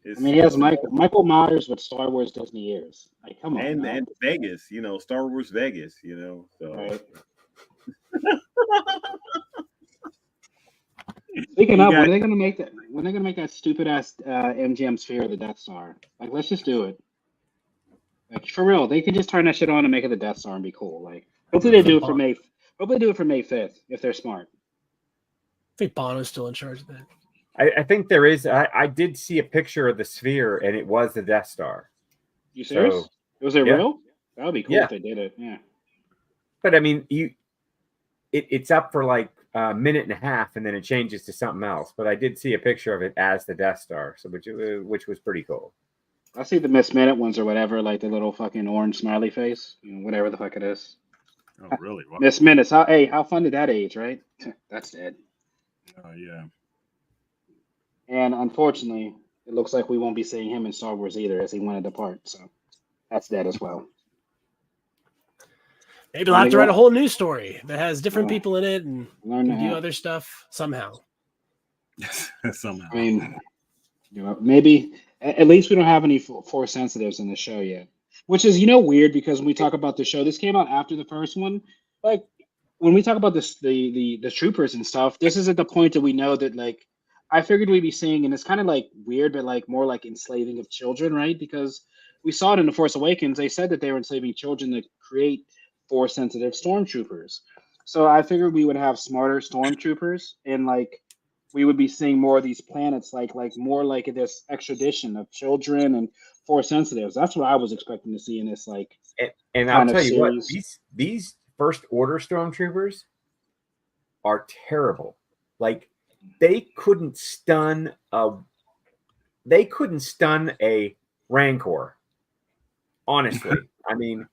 It's, I mean, he has Michael Myers with Star Wars Disney years. Like, come on. now. and Vegas. You know, Star Wars Vegas. You know, so. Right. Speaking of, when are they gonna make that? When are they gonna make that stupid ass MGM sphere the Death Star? Like, let's just do it. Like, for real, they could just turn that shit on and make it the Death Star and be cool. Like, hopefully they do it for May. Hopefully they do it for May 5th if they're smart. I think Bono's still in charge of that. I think there is. I did see a picture of the sphere, and it was the Death Star. You serious? So, Was it yeah. real? That would be cool Yeah. if they did it. Yeah. But I mean, it's up for like a minute and a half, and then it changes to something else. But I did see a picture of it as the Death Star, so which was pretty cool. I see the Miss Minute ones or whatever, like the little fucking orange smiley face, whatever the fuck it is. Oh, really? Wow. Miss Minutes. How fun did that age, right? That's dead. Yeah. And unfortunately, it looks like we won't be seeing him in Star Wars either, as he wanted to depart. So that's dead as well. Maybe they'll have to write a whole new story that has different Yeah. people in it and Learn do that. other stuff somehow. Somehow. I mean, maybe at least we don't have any Force sensitives in the show yet, which is weird because when we talk about the show, this came out after the first one. Like when we talk about this, the troopers and stuff, this is at the point that we know that like I figured we'd be seeing, and it's kind of like weird, but like more like enslaving of children, right? Because we saw it in the Force Awakens. They said that they were enslaving children to create Force sensitive stormtroopers. So I figured we would have smarter stormtroopers and like we would be seeing more of these planets, like more like this extradition of children and Force sensitives. That's what I was expecting to see in this like. And I'll kind of tell you what, series. these First Order stormtroopers are terrible. Like they couldn't stun a Rancor. Honestly, I mean,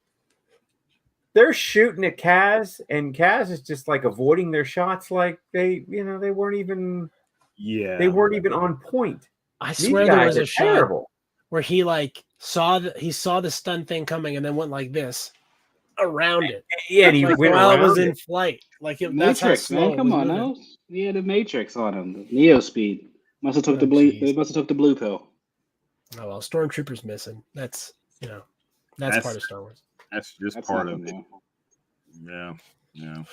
they're shooting at Kaz, and Kaz is just like avoiding their shots, like they weren't even on point. I These swear there guys was are a shot terrible. where he like saw the stun thing coming and then went like this around it. Yeah, and he Like went while it was around in it. flight. Like that's how Matrix, slow man, it come was on moving. now. He had the Matrix on him, the Neo speed. Must have took Oh, the blue. geez. They must have took the blue pill. Oh well, Stormtrooper's missing. That's that's part of Star Wars. That's just That's part nothing of it. new. Yeah.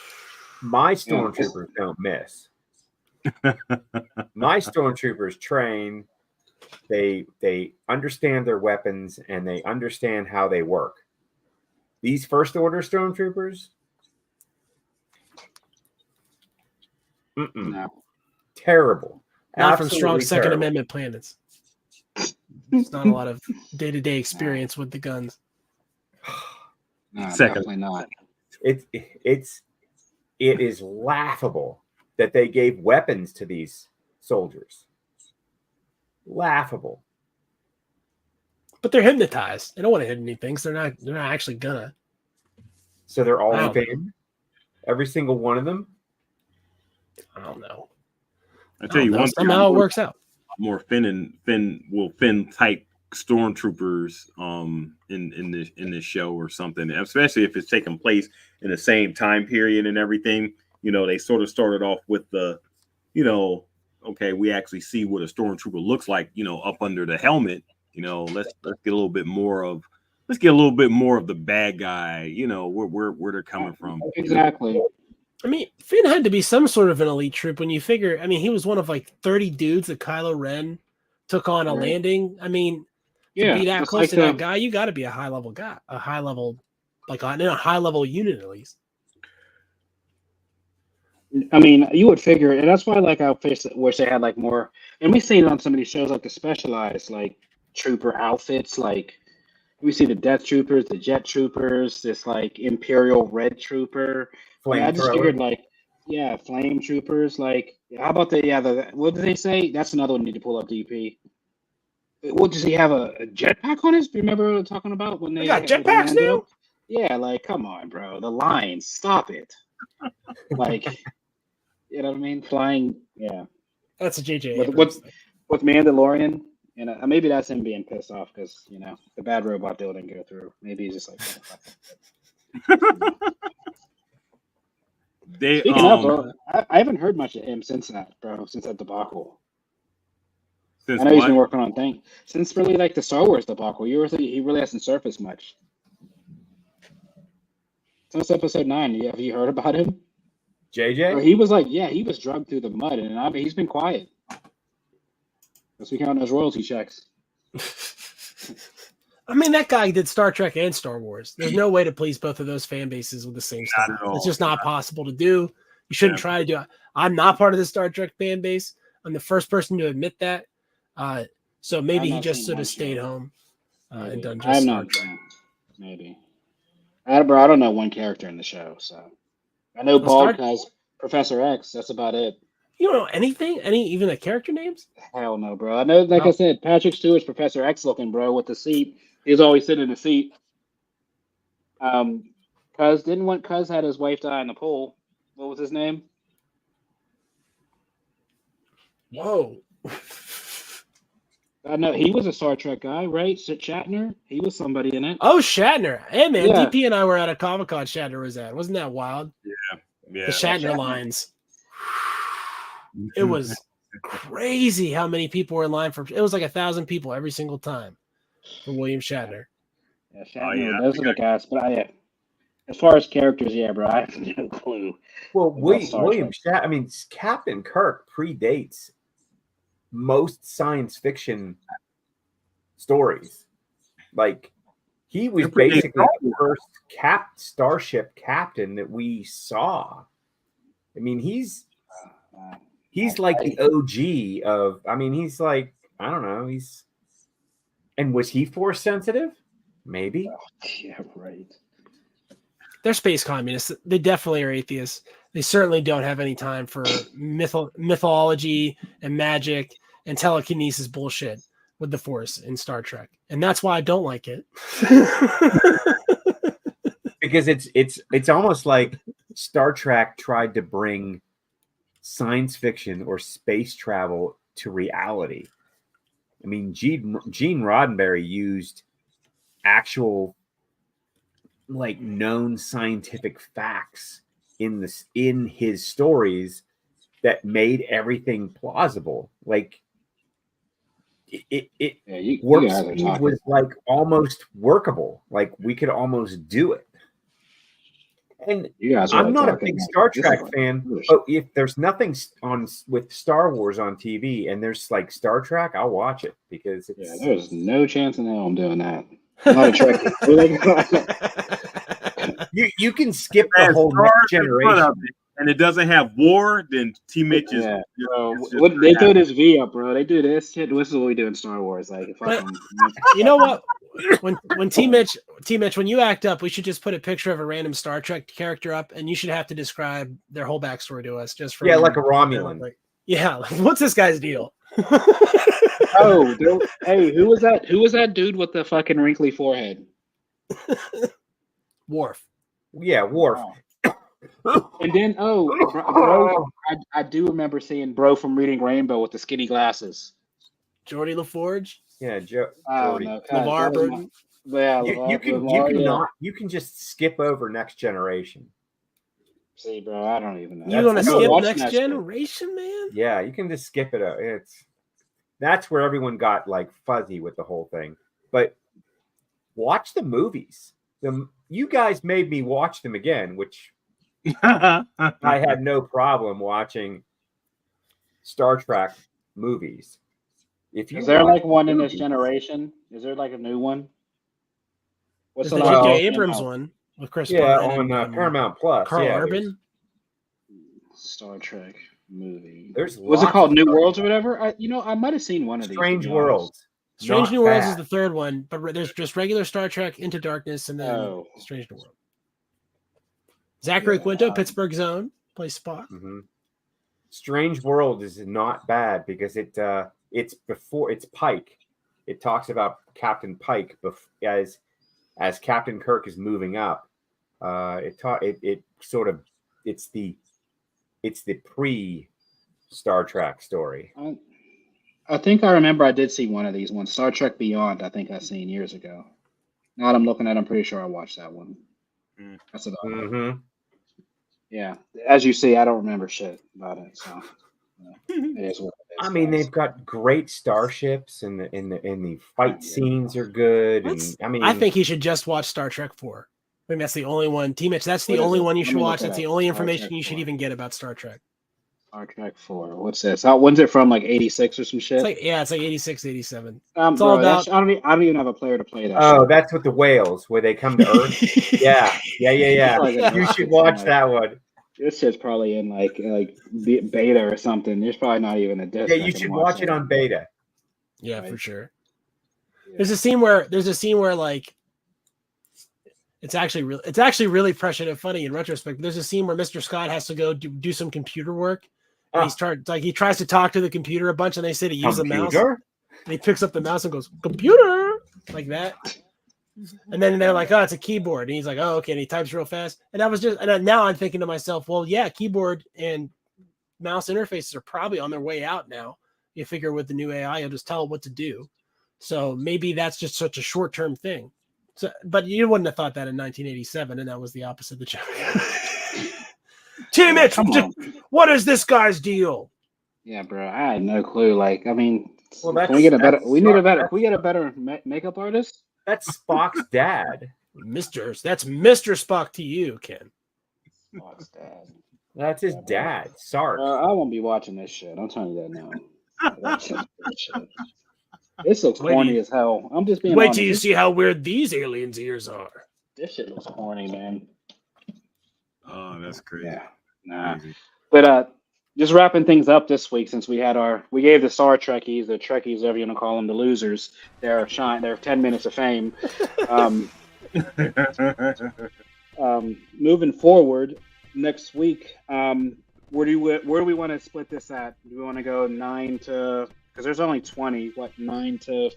My stormtroopers don't miss. My stormtroopers train. They understand their weapons and they understand how they work. These First Order stormtroopers, No. terrible. Not from strong Absolutely Second terrible. Amendment planets. It's not a lot of day-to-day experience with the guns. No, Second. definitely not. It is laughable that they gave weapons to these soldiers. Laughable. But they're hypnotized. They don't want to hit anything, so they're not actually gonna. So they're all Wow. within. Every single one of them. I don't know. I tell you one thing, Somehow it works out. more Finn type stormtroopers in this show or something, especially if it's taking place in the same time period and everything. They sort of started off with the, okay, we actually see what a stormtrooper looks like, up under the helmet. Let's get a little bit more of the bad guy, where they're coming from. Exactly. I mean, Finn had to be some sort of an elite troop when you figure. I mean, he was one of like 30 dudes that Kylo Ren took on a Right. landing. I mean, Yeah, to be that just close like to that guy, you got to be a high level guy, in a high level unit at least. I mean, you would figure, and that's why, like, I wish they had like more. And we see it on some of these shows, like the specialized, like trooper outfits. Like we see the Death Troopers, the Jet Troopers, this like Imperial Red Trooper. I just figured, like, yeah, Flame Troopers. Like, how about the what did they say? That's another one you need to pull up, DP. What does he have a jetpack on his? Remember what we were talking about when they got with jetpacks Lando? now? Yeah, like, come on, bro. The lines, stop it. Like, you know what I mean? Flying, yeah. That's a JJ. With- Abrams thing. with Mandalorian, and maybe that's him being pissed off because the bad robot deal didn't go through. Maybe he's just like, "Oh, fuck it." They Speaking of, bro, I haven't heard much of him since that, bro. Since that debacle, since I know he's what? been working on things since really like the Star Wars debacle. He really hasn't surfaced much since episode 9. Have you heard about him? JJ? Or he was like, he was drugged through the mud, and I mean, he's been quiet. Because we count those royalty checks. I mean, that guy did Star Trek and Star Wars. There's no way to please both of those fan bases with the same stuff. at all. It's just not possible to do. You shouldn't try to do it. I'm not part of the Star Trek fan base. I'm the first person to admit that. So maybe he just should have stayed home and done just Star Trek. Maybe. I don't know one character in the show, so I know Bald has Professor X. That's about it. You don't know anything? Even the character names? Hell no, bro. I know, I said, Patrick Stewart's Professor X looking, bro, with the seat. He's always sitting in the seat. Cuz had his wife die in the pool. What was his name? Whoa. I know he was a Star Trek guy, right? Shatner. He was somebody in it. Oh, Shatner. Hey, man, Yeah. DP and I were at a Comic-Con Shatner was at. Wasn't that wild? Yeah. The Shatner lines. It was crazy how many people were in line for. It was like 1,000 people every single time for William Shatner. Yeah, Shatner. Those are the guys. But as far as characters, bro, I have no clue. Well, William Shatner. I mean, Captain Kirk predates most science fiction stories. Like, he was basically the first starship captain that we saw. I mean, he's like the OG of. I mean, he's like, I don't know. And was he force sensitive? Maybe. Oh, yeah, right. They're space communists. They definitely are atheists. They certainly don't have any time for mythology and magic and telekinesis bullshit with the Force in Star Trek, and that's why I don't like it. Because it's almost like Star Trek tried to bring science fiction or space travel to reality. I mean, Gene Roddenberry used actual, like, known scientific facts in his stories that made everything plausible. Like, warp speed was like almost workable. Like, we could almost do it. And I'm not a big Star Trek fan, but if there's nothing on with Star Wars on TV and there's like Star Trek, I'll watch it because there's no chance in hell I'm doing that. I'm not a Trekkie. You can skip the whole Next Generation. And it doesn't have war, then Team Mitch is. Yeah, bro. They throw this V up, bro. They do this shit. This is what we do in Star Wars. Like, you know what? When Team Mitch, when you act up, we should just put a picture of a random Star Trek character up, and you should have to describe their whole backstory to us, just for like a Romulan. What's this guy's deal? Hey, who was that? Who was that dude with the fucking wrinkly forehead? Worf. Yeah, Worf. And then, bro, I do remember seeing bro from Reading Rainbow with the skinny glasses. Geordie LaForge. Yeah, LeVar Burton. You can just skip over Next Generation. See, bro, I don't even know. You want to skip Next Generation, man? Yeah, you can just skip it. That's where everyone got like fuzzy with the whole thing. But watch the movies. You guys made me watch them again, which I had no problem watching Star Trek movies. Is there like one in this generation? Is there like a new one? What's the J.J. Abrams one with Chris? On Paramount Plus. Carl Urban. Star Trek movie. Was it called New Worlds or whatever? I might have seen one of these. Strange Worlds. Strange New Worlds is the third one, but there's just regular Star Trek Into Darkness and then Strange New World. Zachary Quinto, Pittsburgh's own, plays Spock. Mm-hmm. Strange World is not bad because it's Pike. It talks about Captain Pike as Captain Kirk is moving up. It's the pre Star Trek story. I think I remember I did see one of these ones. Star Trek Beyond, I think I seen years ago. Now that I'm looking at it, I'm pretty sure I watched that one. Mm. That's about it. Mm-hmm. Yeah. As you see, I don't remember shit about it. So it is what it is. I mean, guys. they've got great starships, and the fight Yeah. scenes are good. And Let's- I mean, I think he should just watch Star Trek 4. I think that's the only one. T-Mitch, that's the What is only it? one you Let should me look watch. it That's the up. only Star information Trek you should 4. even get about Star Trek. Star Trek 4. What's this? When's it from? Like 86 or some shit? It's like 86, 87. It's Bro, all about. I don't even have a player to play that. oh, shit. that's with the whales where they come to Earth. Yeah. Probably gonna You watch should it watch tonight. that one. This shit's probably in like beta or something. There's probably not even a disc. Yeah, I you can should watch it on beta. Yeah, Right. for sure. Yeah. There's a scene where like it's actually really prescient and funny in retrospect. There's a scene where Mr. Scott has to go do some computer work. And he tries to talk to the computer a bunch, and they say to use the mouse. And he picks up the mouse and goes, "Computer," like that. And then they're like, "Oh, it's a keyboard." And he's like, "Oh, okay." And he types real fast. And now I'm thinking to myself, well, yeah, keyboard and mouse interfaces are probably on their way out now. You figure with the new AI, you'll just tell it what to do. So maybe that's just such a short-term thing. So, but you wouldn't have thought that in 1987, and that was the opposite of the joke. Tim, Come on. what is this guy's deal? Yeah, bro. I had no clue. Like, I mean, Well, can we get a better? that's We need a Star- better. Can we get a better makeup artist? That's Spock's dad. That's Mr. Spock to you, Ken. Spock's dad. That's his dad, Sark. I won't be watching this shit. I'm telling you that now. That shit's bullshit. This looks corny as hell. I'm just being Wait honest. till you see how weird these aliens' ears are. This shit looks corny, man. Oh, that's crazy. Yeah. Nah. Crazy. But just wrapping things up this week, since we gave the Star Trekkies, the Trekkies, whatever you want to call them, the losers, their 10 minutes of fame. Moving forward next week, where do we want to split this at? Do we want to go 9 to? Because there's only 20. What, 9 to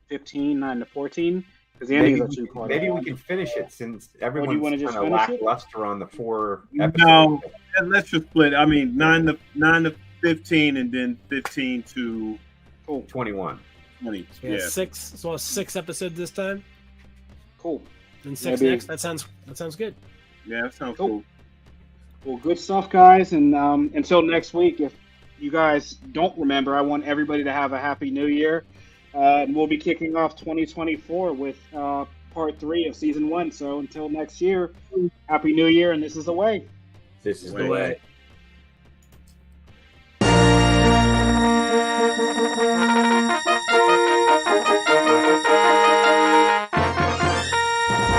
15, 9 to 14? Because the endings are too far. Maybe we can finish it since wanna everyone's just kind of finish it? lackluster on the 4 episodes. No, let's just split. I mean, 9 to 15, and then 15 to 21. 20. So Yeah. 6 episodes this time, Cool. and 6 Maybe. next. That sounds good. Yeah, that sounds Cool. cool. Well, good stuff, guys. And until next week, if you guys don't remember, I want everybody to have a happy new year. And we'll be kicking off 2024 with part 3 of season 1. So until next year, happy new year, and this is the way. This is Way. the way.